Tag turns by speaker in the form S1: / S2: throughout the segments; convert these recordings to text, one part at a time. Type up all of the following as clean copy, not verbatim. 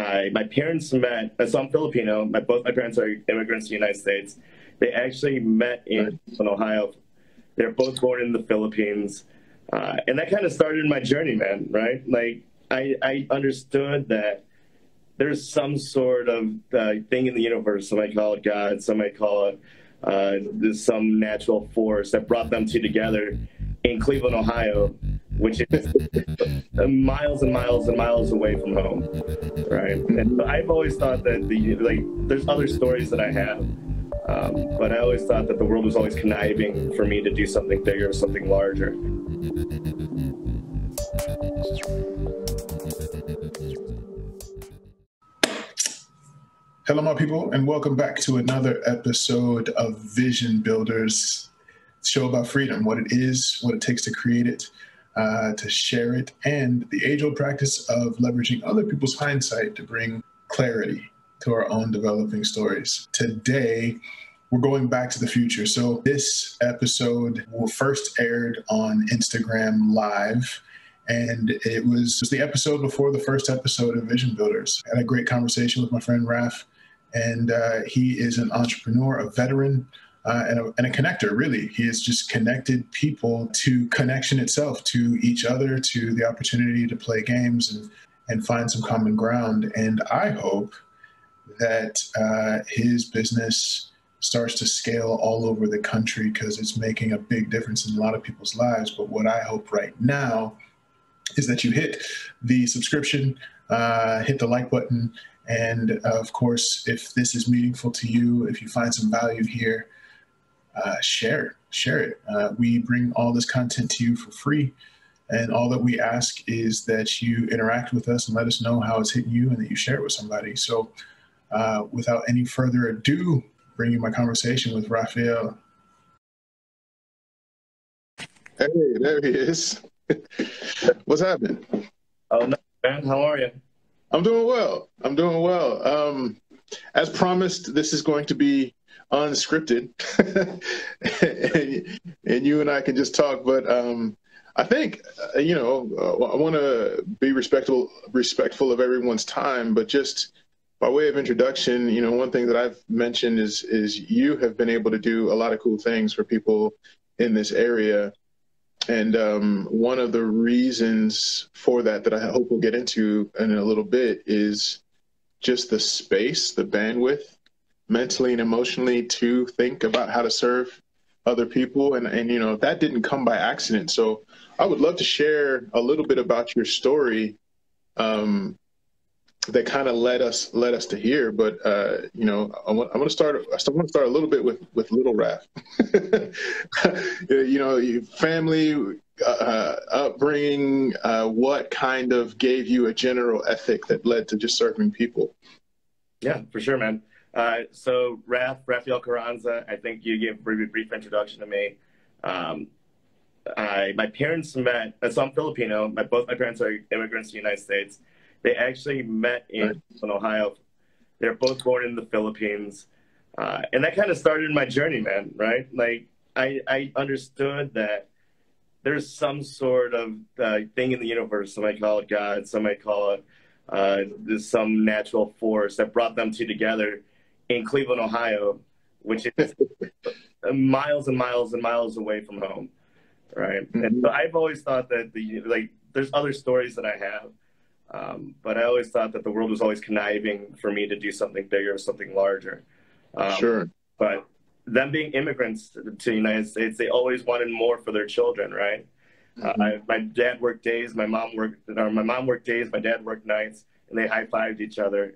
S1: My parents met, so I'm Filipino. Both my parents are immigrants to the United States. They actually met in Ohio. They're both born in the Philippines. And that kind of started my journey, man, right? Like, I understood that there's some sort of thing in the universe. Some might call it God, some might call it there's some natural force that brought them two together in Cleveland, Ohio, which is miles and miles and miles away from home, right? And so I've always thought that there's other stories that I have, but I always thought that the world was always conniving for me to do something bigger, something larger.
S2: Hello, my people, and welcome back to another episode of Vision Builders, show about freedom, what it is, what it takes to create it, to share it, and the age-old practice of leveraging other people's hindsight to bring clarity to our own developing stories. Today, we're going back to the future. So this episode first aired on Instagram Live, and it was the episode before the first episode of Vision Builders. I had a great conversation with my friend Raph, and he is an entrepreneur, a veteran, and a connector, really. He has just connected people to connection itself, to each other, to the opportunity to play games and find some common ground. And I hope that his business starts to scale all over the country because it's making a big difference in a lot of people's lives. But what I hope right now is that you hit the subscription, hit the like button, and of course, if this is meaningful to you, if you find some value here, share it. We bring all this content to you for free, and all that we ask is that you interact with us and let us know how it's hitting you and that you share it with somebody. So without any further ado, bring you my conversation with Raphael.
S3: Hey, there he is. What's happening?
S1: Oh, no, man. How are you?
S3: I'm doing well. As promised, this is going to be unscripted, and you and I can just talk. But I think I want to be respectful of everyone's time. But just by way of introduction, one thing that I've mentioned is you have been able to do a lot of cool things for people in this area. And one of the reasons for that I hope we'll get into in a little bit is just the space, the bandwidth, mentally and emotionally to think about how to serve other people. And that didn't come by accident. So I would love to share a little bit about your story that kind of led us to here. But I want to start a little bit with little Raph. Family, upbringing, what kind of gave you a general ethic that led to just serving people?
S1: Yeah, for sure, man. So Raphael Carranza, I think you gave a brief introduction to me. My parents met, so I'm Filipino. Both my parents are immigrants to the United States. They actually met in Ohio. They're both born in the Philippines. And that kind of started my journey, man, right? Like, I understood that there's some sort of thing in the universe. Some might call it God, some might call it there's some natural force that brought them two together in Cleveland, Ohio, which is miles and miles and miles away from home, right? Mm-hmm. And so I've always thought that there's other stories that I have. But I always thought that the world was always conniving for me to do something bigger, something larger.
S3: Sure.
S1: But them being immigrants to the United States, they always wanted more for their children, right? Mm-hmm. My dad worked days, my mom worked days, my dad worked nights, and they high-fived each other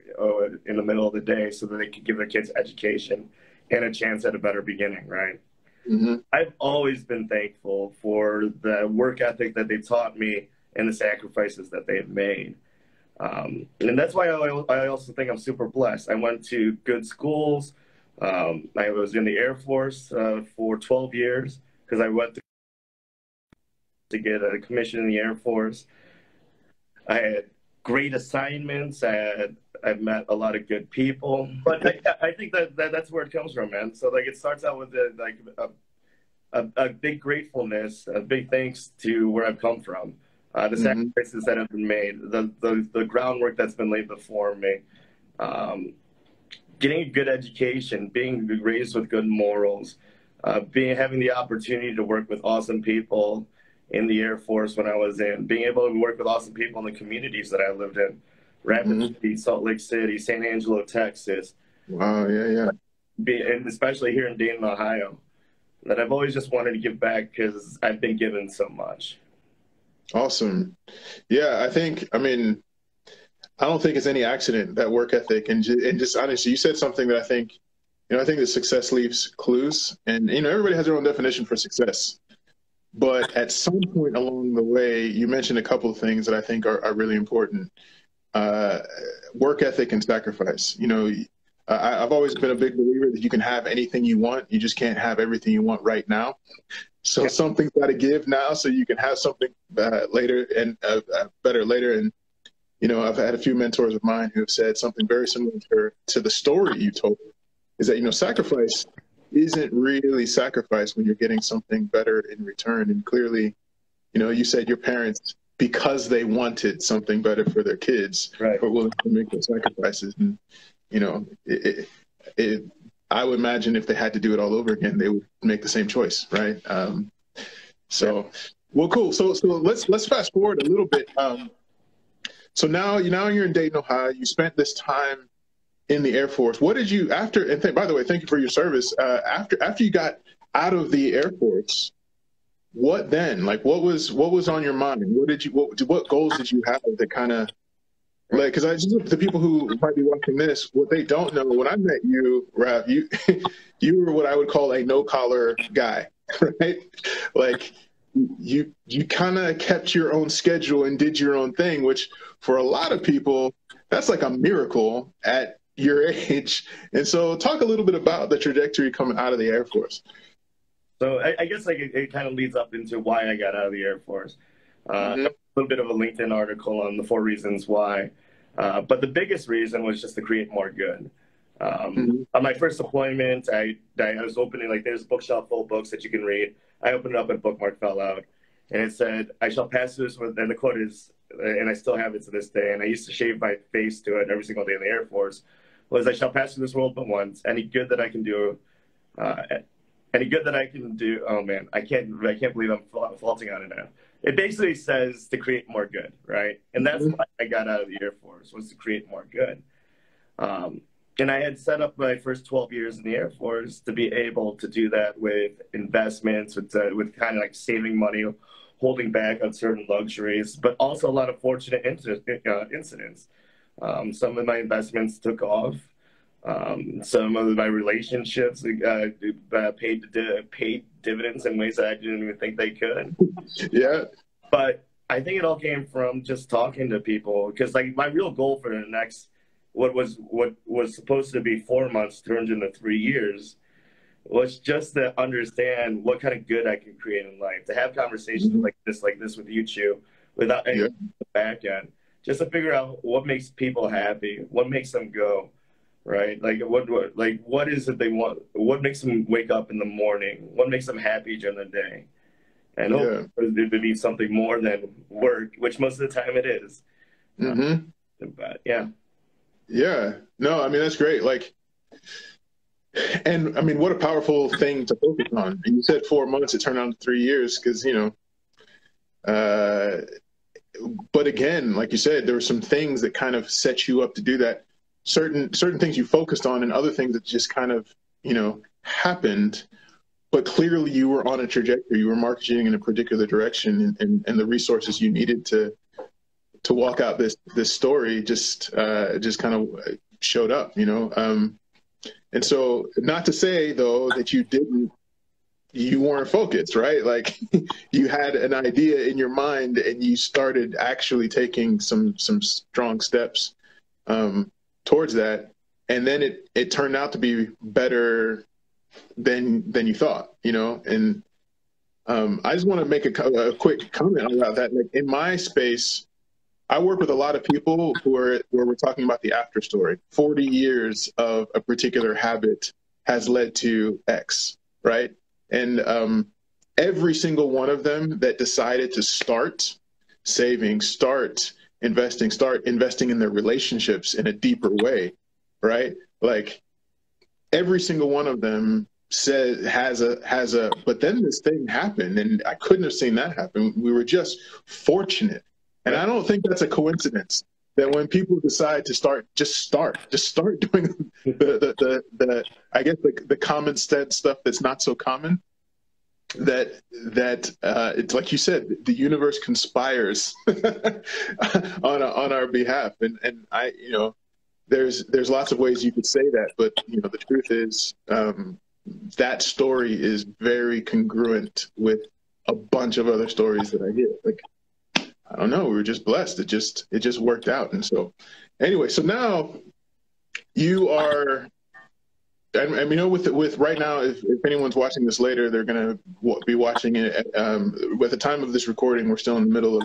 S1: in the middle of the day so that they could give their kids education and a chance at a better beginning, right? Mm-hmm. I've always been thankful for the work ethic that they taught me and the sacrifices that they've made. And that's why I also think I'm super blessed. I went to good schools. I was in the Air Force for 12 years because I went to get a commission in the Air Force. I had great assignments. I've met a lot of good people. But I think that's where it comes from, man. So it starts out with a big gratefulness, a big thanks to where I've come from. the sacrifices that have been made, the groundwork that's been laid before me, getting a good education, being raised with good morals, having the opportunity to work with awesome people in the Air Force when I was in, being able to work with awesome people in the communities that I lived in, Rapid City, Salt Lake City, San Angelo, Texas.
S3: Wow, yeah.
S1: And especially here in Dayton, Ohio, that I've always just wanted to give back because I've been given so much.
S3: Awesome. Yeah, I don't think it's any accident, that work ethic. And just honestly, you said something that I think that success leaves clues. And, everybody has their own definition for success. But at some point along the way, you mentioned a couple of things that I think are really important. Work ethic and sacrifice. I've always been a big believer that you can have anything you want. You just can't have everything you want right now. So something's got to give now so you can have something later and better later. And, I've had a few mentors of mine who have said something very similar to the story you told, is that, sacrifice isn't really sacrifice when you're getting something better in return. And clearly, you said your parents, because they wanted something better for their kids, were willing to make those sacrifices. And, I would imagine if they had to do it all over again, they would make the same choice, right? Well, cool. So let's fast forward a little bit. So now you're in Dayton, Ohio. You spent this time in the Air Force. What did you by the way, thank you for your service. After you got out of the Air Force, what then? Like, what was on your mind? What goals did you have that kind of, like, because the people who might be watching this, what they don't know, when I met you, Raph, you were what I would call a no-collar guy, right? Like, you kind of kept your own schedule and did your own thing, which for a lot of people, that's like a miracle at your age. And so talk a little bit about the trajectory coming out of the Air Force.
S1: So I guess it kind of leads up into why I got out of the Air Force. A little bit of a LinkedIn article on the 4 reasons why. But the biggest reason was just to create more good. On my first deployment, I was opening, there's a bookshelf full of books that you can read. I opened it up and a bookmark fell out. And it said, I shall pass through this, and the quote is, and I still have it to this day, and I used to shave my face to it every single day in the Air Force, was I shall pass through this world but once. Any good that I can do, oh man, I can't believe I'm faulting on it now. It basically says to create more good, right? And that's why I got out of the Air Force, was to create more good. And I had set up my first 12 years in the Air Force to be able to do that with investments, with kind of like saving money, holding back on certain luxuries, but also a lot of fortunate incidents. Some of my investments took off. Some of my relationships paid dividends in ways that I didn't even think they could.
S3: Yeah.
S1: But I think it all came from just talking to people, because my real goal for the next, what was supposed to be 4 months turned into 3 years, was just to understand what kind of good I can create in life, to have conversations like this with you two, without any back end, just to figure out what makes people happy, what makes them go, right? What is it they want? What makes them wake up in the morning? What makes them happy during the day? And hopefully it would be something more than work, which most of the time it is. But yeah.
S3: Yeah. No, I mean, that's great. And I mean, what a powerful thing to focus on. And you said 4 months, it turned out to 3 years, because, but again, like you said, there were some things that kind of set you up to do that. Certain things you focused on, and other things that just kind of, happened. But clearly you were on a trajectory. You were marching in a particular direction, and the resources you needed to walk out this story just kind of showed up, and so, not to say though that you weren't focused, right? Like, you had an idea in your mind and you started actually taking some strong steps towards that, and then it turned out to be better than you thought, And I just want to make a quick comment about that. Like, in my space, I work with a lot of people where we're talking about the after story. 40 years of a particular habit has led to X, right? And every single one of them that decided to start saving, start investing in their relationships in a deeper way, right? Like every single one of them has a, but then this thing happened and I couldn't have seen that happen. We were just fortunate. And I don't think that's a coincidence that when people decide to start doing I guess the common sense stuff that's not so common, that it's like you said, the universe conspires on our behalf. And I, there's lots of ways you could say that, but the truth is, that story is very congruent with a bunch of other stories that I hear. Like, I don't know, we were just blessed. It just worked out. And so anyway, so now you are, and with right now, if anyone's watching this later, they're going to be watching it at the time of this recording. We're still in the middle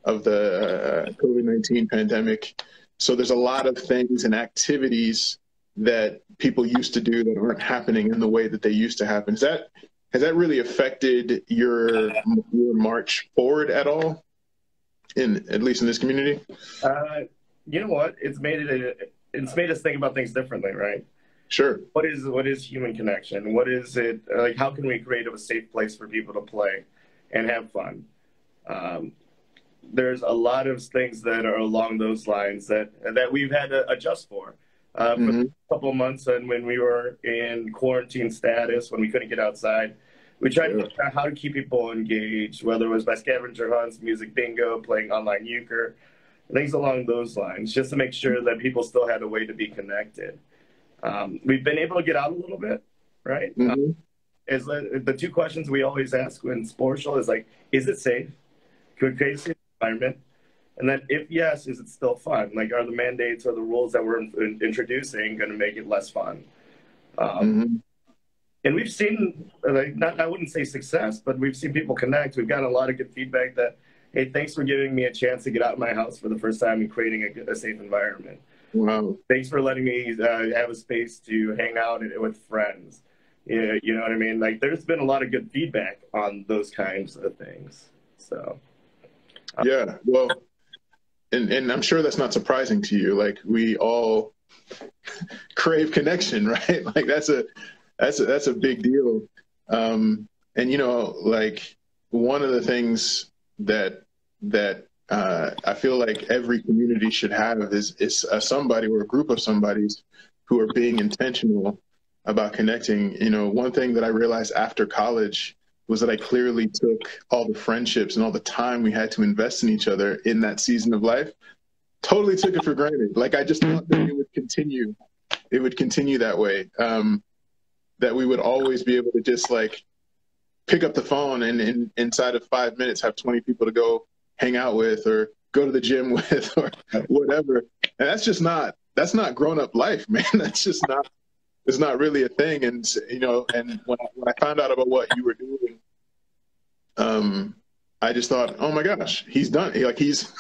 S3: of the COVID-19 pandemic. So there's a lot of things and activities that people used to do that aren't happening in the way that they used to happen. Has that really affected your march forward at all, at least in this community?
S1: You know what? It's made us think about things differently, right?
S3: Sure.
S1: What is human connection? What is it like? How can we create a safe place for people to play and have fun? There's a lot of things that are along those lines that we've had to adjust for a couple of months. And when we were in quarantine status, when we couldn't get outside, we tried to figure out how to keep people engaged, whether it was by scavenger hunts, music bingo, playing online euchre, things along those lines, just to make sure that people still had a way to be connected. We've been able to get out a little bit, right? Is the two questions we always ask when sports show is like, is it safe? Can we create a safe environment? And then if yes, is it still fun? Like, are the mandates or the rules that we're introducing going to make it less fun? And we've seen, I wouldn't say success, but we've seen people connect. We've gotten a lot of good feedback that, hey, thanks for giving me a chance to get out of my house for the first time and creating a safe environment.
S3: Wow.
S1: Thanks for letting me have a space to hang out with friends. You know what I mean? Like, there's been a lot of good feedback on those kinds of things. So.
S3: Yeah, well, and I'm sure that's not surprising to you. Like, we all crave connection, right? Like, that's a big deal. And like, one of the things that I feel like every community should have is somebody or a group of somebodies who are being intentional about connecting. One thing that I realized after college was that I clearly took all the friendships and all the time we had to invest in each other in that season of life, totally took it for granted. Like, I just thought that it would continue that way, that we would always be able to just like pick up the phone and inside of 5 minutes have 20 people to go hang out with or go to the gym with or whatever. And that's not grown up life, man. It's not really a thing. And, and when I found out about what you were doing, I just thought, oh my gosh, he's done. He's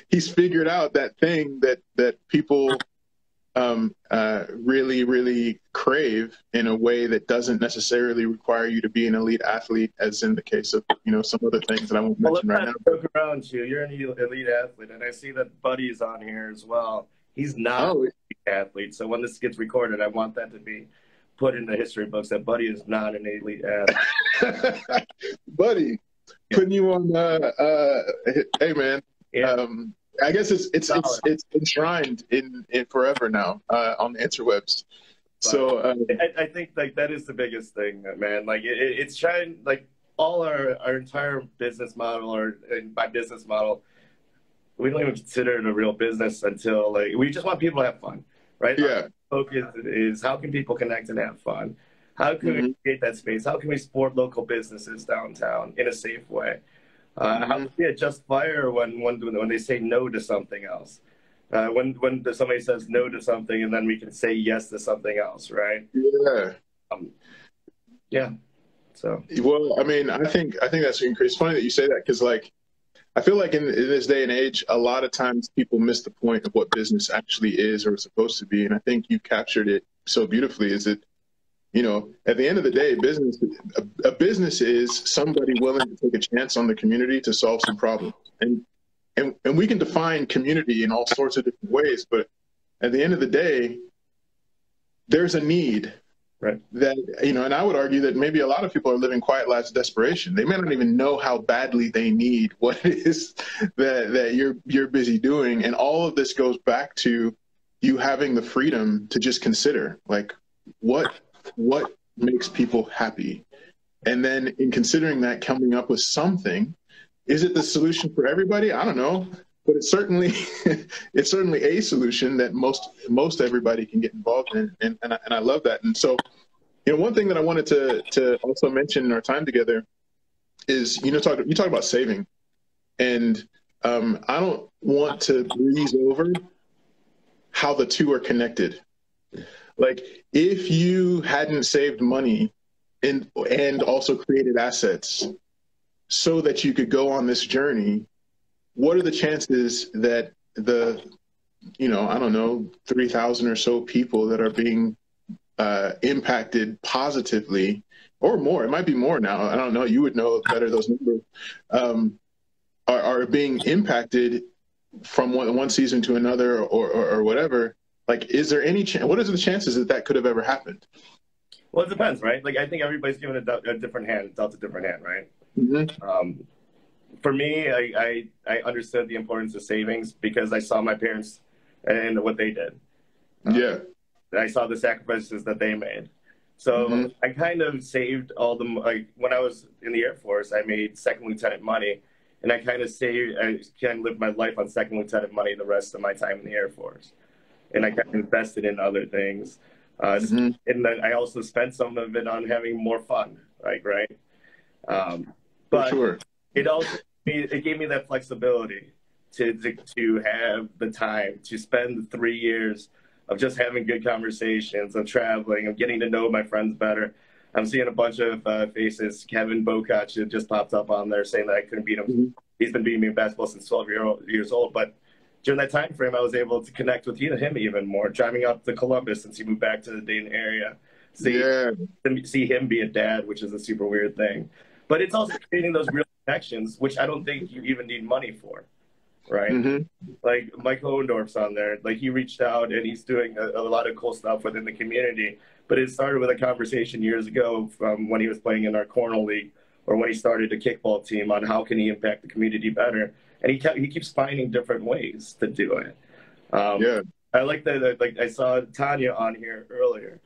S3: he's figured out that thing that people really, really crave in a way that doesn't necessarily require you to be an elite athlete, as in the case of, some other things that I won't mention right now.
S1: Joke around you. You're an elite athlete, and I see that Buddy's on here as well. He's not an elite athlete, so when this gets recorded, I want that to be put in the history books that Buddy is not an elite athlete.
S3: Buddy, putting you on. Hey, man.
S1: Yeah.
S3: I guess it's enshrined in forever now on the interwebs. So
S1: I think like that is the biggest thing, man. Like it's trying, like all our entire business model, and by business model, we don't even consider it a real business until like we just want people to have fun, right?
S3: Yeah.
S1: Our focus is how can people connect and have fun? How can we create that space? How can we support local businesses downtown in a safe way? How can we adjust fire when they say no to something else? When somebody says no to something, and then we can say yes to something else, right?
S3: Yeah.
S1: Yeah. So.
S3: Well, I mean, I think that's incredible. It's funny that you say that because, like, I feel like in this day and age, a lot of times people miss the point of what business actually is or is supposed to be, and I think you captured it so beautifully. Is that, at the end of the day, a business is somebody willing to take a chance on the community to solve some problems. And, and we can define community in all sorts of different ways, but at the end of the day, there's a need.
S1: Right.
S3: That, you know, and I would argue that maybe a lot of people are living quiet lives of desperation. They may not even know how badly they need what it is that you're busy doing. And all of this goes back to you having the freedom to just consider, like, what makes people happy? And then in considering that, coming up with something. Is it the solution for everybody? I don't know. But it's certainly a solution that most everybody can get involved in, and I love that. And so, you know, one thing that I wanted to also mention in our time together is, you know, you talk about saving, and I don't want to breeze over how the two are connected. Like, if you hadn't saved money and also created assets so that you could go on this journey, what are the chances that the, you know, I don't know, 3,000 or so people that are being impacted positively, or more, it might be more now, I don't know, you would know better those numbers, are being impacted from one season to another, or whatever? Like, is there any chance, what are the chances that could have ever happened?
S1: Well, it depends, right? Like, I think everybody's given a different hand, dealt a different hand, right?
S3: Mm-hmm.
S1: For me, I understood the importance of savings because I saw my parents and what they did.
S3: Yeah.
S1: I saw the sacrifices that they made. So I kind of saved all the, like, when I was in the Air Force, I made second lieutenant money, and I kind of lived my life on second lieutenant money the rest of my time in the Air Force. And I kind of invested in other things. And then I also spent some of it on having more fun, like, right? But
S3: sure.
S1: It gave me that flexibility to have the time to spend the 3 years of just having good conversations, of traveling, of getting to know my friends better. I'm seeing a bunch of faces. Kevin Bokach just popped up on there saying that I couldn't beat him. He's been beating me in basketball since 12 years old. But during that time frame, I was able to connect with him even more, driving up to Columbus since he moved back to the Dayton area. See him be a dad, which is a super weird thing. But it's also creating those real connections, which I don't think you even need money for, right? Like, Mike Hohendorf's on there. Like, he reached out and he's doing a lot of cool stuff within the community. But it started with a conversation years ago from when he was playing in our cornhole league, or when he started a kickball team, on how can he impact the community better. And he keeps finding different ways to do it. I like that. Like, I saw Tanya on here earlier.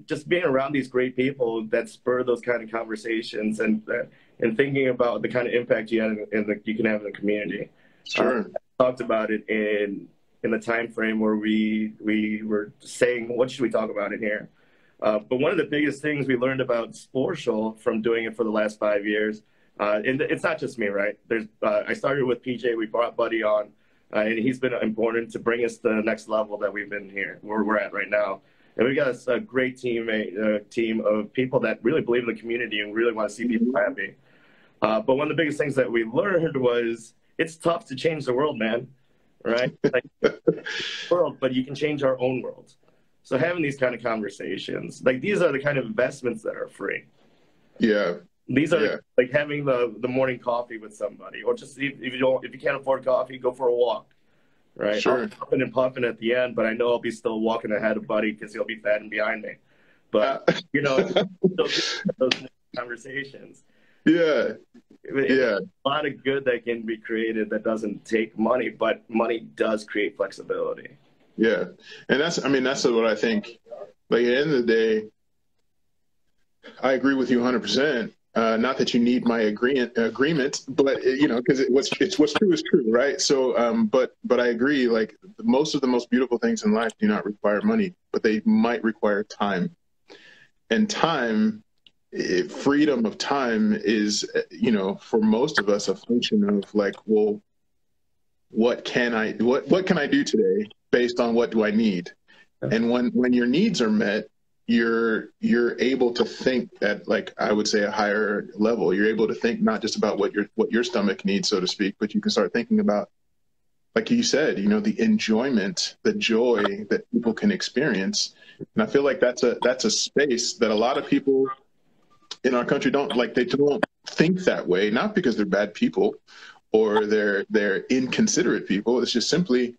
S1: Just being around these great people that spur those kind of conversations, and thinking about the kind of impact you can have in the community.
S3: Sure.
S1: I talked about it in the time frame where we were saying, what should we talk about in here? But one of the biggest things we learned about Sportial from doing it for the last 5 years, and it's not just me, right? I started with PJ, we brought Buddy on, and he's been important to bring us to the next level that we've been here, where we're at right now. And we've got a great team of people that really believe in the community and really want to see people happy. But one of the biggest things that we learned was it's tough to change the world, man, right? Like, world, but you can change our own world. So having these kind of conversations, like, these are the kind of investments that are free.
S3: Yeah.
S1: These are like having the morning coffee with somebody, or just if you can't afford coffee, go for a walk. Right.
S3: Sure.
S1: I'm puffing and puffing at the end, but I know I'll be still walking ahead of Buddy because he'll be fat and behind me. But, you know, those conversations.
S3: Yeah.
S1: A lot of good that can be created that doesn't take money, but money does create flexibility.
S3: Yeah. And that's what I think. Like, at the end of the day, I agree with you 100%. Not that you need my agreement, but, you know, because what's true is true, right? So, but I agree. Like, most of the most beautiful things in life do not require money, but they might require time. And time, freedom of time, is, you know, for most of us, a function of, like, well, what can I do today based on what do I need? And when your needs are met, you're able to think at, like, I would say, a higher level. You're able to think not just about what your stomach needs, so to speak, but you can start thinking about, like you said, you know, the enjoyment, the joy that people can experience. And I feel like that's a space that a lot of people in our country don't think that way, not because they're bad people, or they're inconsiderate people. It's just simply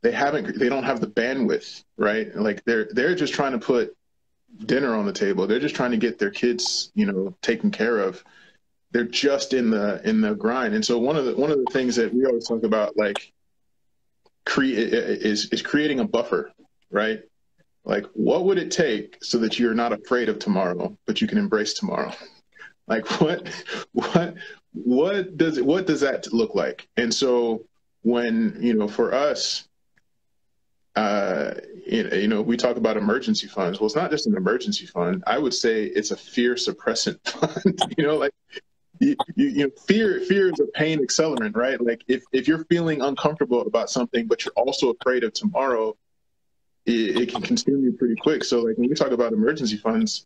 S3: they don't have the bandwidth, right? Like they're just trying to put dinner on the table. They're just trying to get their kids, taken care of. They're just in the grind. And so one of the things that we always talk about, like, is creating a buffer, right? Like, what would it take so that you're not afraid of tomorrow, but you can embrace tomorrow? Like, what does that look like? And so when, for us, we talk about emergency funds. Well, it's not just an emergency fund. I would say it's a fear suppressant fund. Like, fear is a pain accelerant, right? Like, if you're feeling uncomfortable about something, but you're also afraid of tomorrow, it can consume you pretty quick. So, like, when we talk about emergency funds,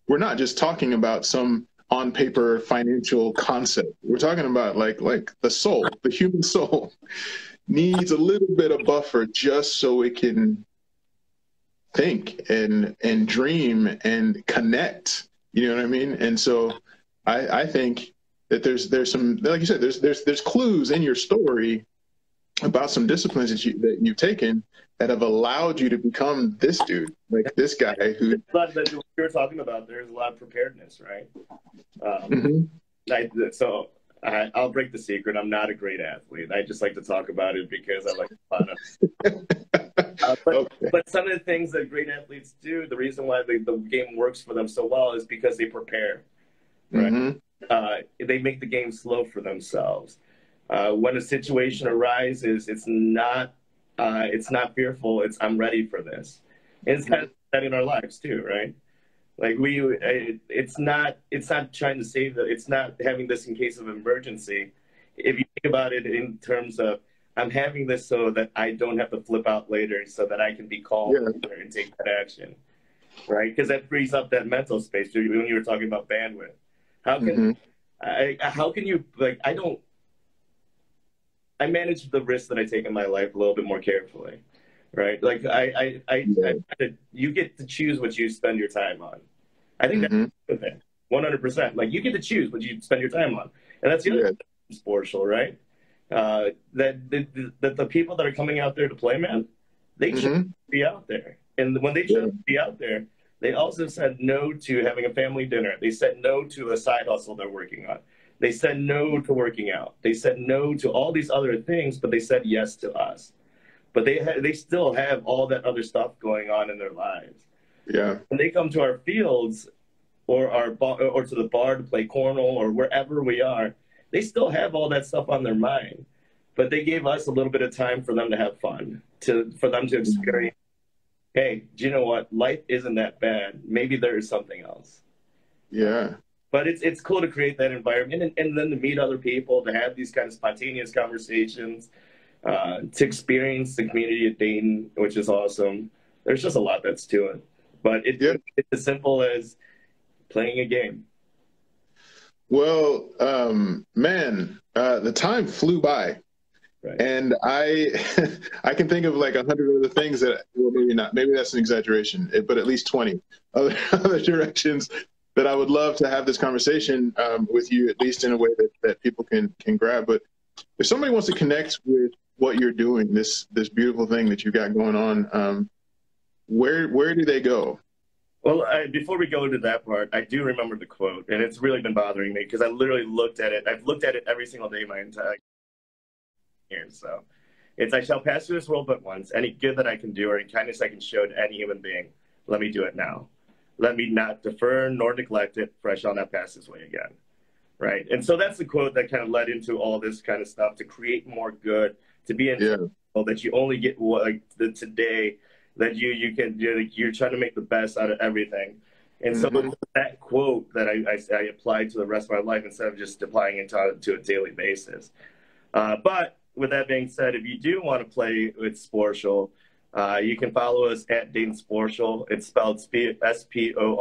S3: we're not just talking about some on paper financial concept. We're talking about like the soul, the human soul needs a little bit of buffer just so it can think and dream and connect. You know what I mean? And so I think that there's some, like you said, there's clues in your story about some disciplines that you've taken that have allowed you to become this dude, like this guy who.
S1: But that we were talking about, there's a lot of preparedness, right? I'll break the secret. I'm not a great athlete. I just like to talk about it because I like fun. But some of the things that great athletes do, the reason why the game works for them so well is because they prepare, right? They make the game slow for themselves. When a situation arises, it's not fearful. It's I'm ready for this. And it's kind of that in our lives too, right? Like it's not trying to save that. It's not having this in case of emergency. If you think about it in terms of I'm having this so that I don't have to flip out later, so that I can be calm and take that action, right? Because that frees up that mental space. When you were talking about bandwidth, how can you like I manage the risks that I take in my life a little bit more carefully, right? Like you get to choose what you spend your time on. I think that's a good thing, 100%. Like you get to choose what you spend your time on, and that's the other thing, spiritual, right? That the people that are coming out there to play, man, they should be out there, and when they should be out there, they also said no to having a family dinner. They said no to a side hustle they're working on. They said no to working out. They said no to all these other things, but they said yes to us. But they still have all that other stuff going on in their lives.
S3: Yeah.
S1: When they come to our fields or to the bar to play cornhole or wherever we are, they still have all that stuff on their mind. But they gave us a little bit of time for them to have fun, for them to experience, hey, do you know what? Life isn't that bad. Maybe there is something else.
S3: Yeah.
S1: But it's cool to create that environment and then to meet other people, to have these kind of spontaneous conversations, to experience the community of Dayton, which is awesome. There's just a lot that's to it. But it's as simple as playing a game.
S3: Well, the time flew by. Right. And I can think of like 100 other things that, well, maybe not, maybe that's an exaggeration, but at least 20 other directions that I would love to have this conversation with you, at least in a way that people can grab. But if somebody wants to connect with what you're doing, this beautiful thing that you've got going on, where do they go?
S1: Well, before we go into that part, I do remember the quote, and it's really been bothering me because I literally looked at it. I've looked at it every single day my entire year. So it's, I shall pass through this world but once. Any good that I can do or any kindness I can show to any human being, let me do it now. Let me not defer nor neglect it, for I shall not pass this way again. Right? And so that's the quote that kind of led into all this kind of stuff, to create more good, to be intentional, that you only get like the today, that you're trying to make the best out of everything. And so that quote that I applied to the rest of my life instead of just applying it to a daily basis. But with that being said, if you do want to play with Sportial, you can follow us at Dayton Sportial. It's spelled SPORTCIAL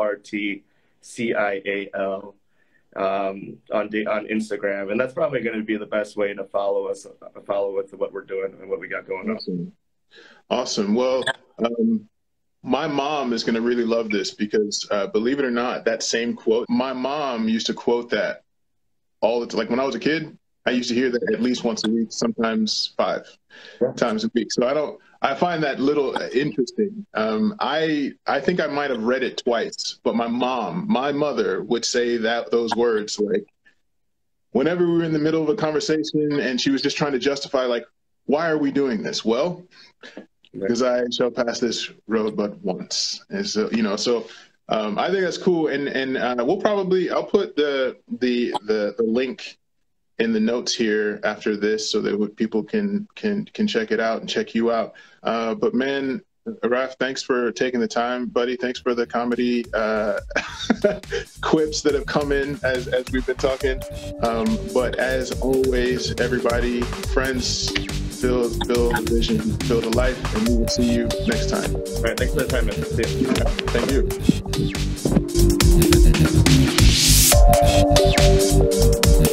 S1: on Instagram, and that's probably going to be the best way to follow us, follow with what we're doing and what we got going on.
S3: Awesome. Well, my mom is going to really love this because, believe it or not, that same quote, my mom used to quote that all the time. Like when I was a kid, I used to hear that at least once a week, sometimes 5 times a week. So I find that little interesting. I think I might have read it twice, but my mother would say those words, like, whenever we were in the middle of a conversation and she was just trying to justify, like, why are we doing this? Well, because I shall pass this road but once. And so, I think that's cool. And I'll put the link in the notes here after this so that people can check it out and check you out. But man, Raph, thanks for taking the time, buddy. Thanks for the comedy quips that have come in as we've been talking. But as always, everybody, friends, build a vision, build a life, and we will see you next time.
S1: All right, thanks for the time, man. See you.
S3: Thank you.